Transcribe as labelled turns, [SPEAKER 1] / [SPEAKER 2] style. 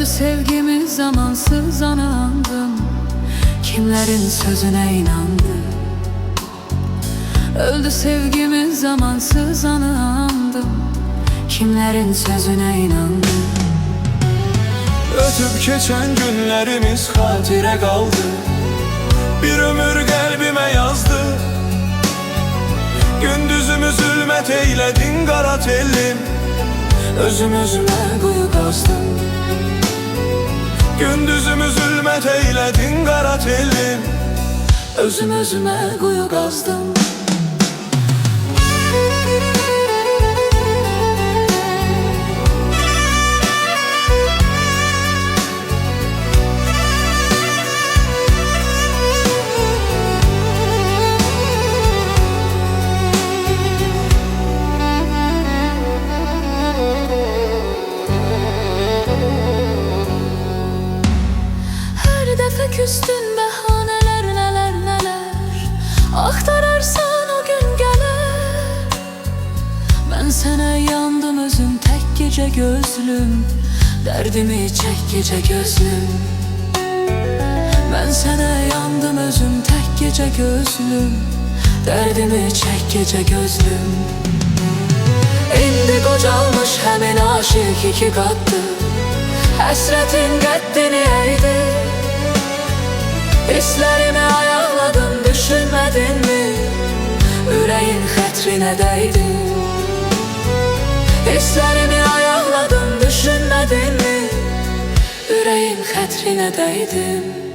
[SPEAKER 1] sevgimiz zamansız anandım. Kimlerin sözüne inandı? Öldü sevgimiz zamansız anandım. Kimlerin sözüne inandı?
[SPEAKER 2] Ötüp geçen günlerimiz hatire kaldı. Bir ömür kalbime yazdı. Gündüzümü zulmet eyledin kara tellim.
[SPEAKER 1] Özüm özüme kuyu kazdım.
[SPEAKER 2] Gündüzümü zulmet eyledin kara tellim.
[SPEAKER 1] Özüm özüme kuyu kazdım. Küstün bahaneler neler neler, aktararsan o gün gelir. Ben sana yandım özüm tek gece gözlüm, derdimi çek gece gözlüm. Ben sana yandım özüm tek gece gözlüm, derdimi çek gece gözlüm. İndi kocalmış hemen aşık iki kattı, hasretin qəddini eğdi. Hislerimi ayarladın, düşünmedin mi? Yüreğin xətrine değdi. Hislerimi ayarladın, düşünmedin mi? Yüreğin xətrine değdim.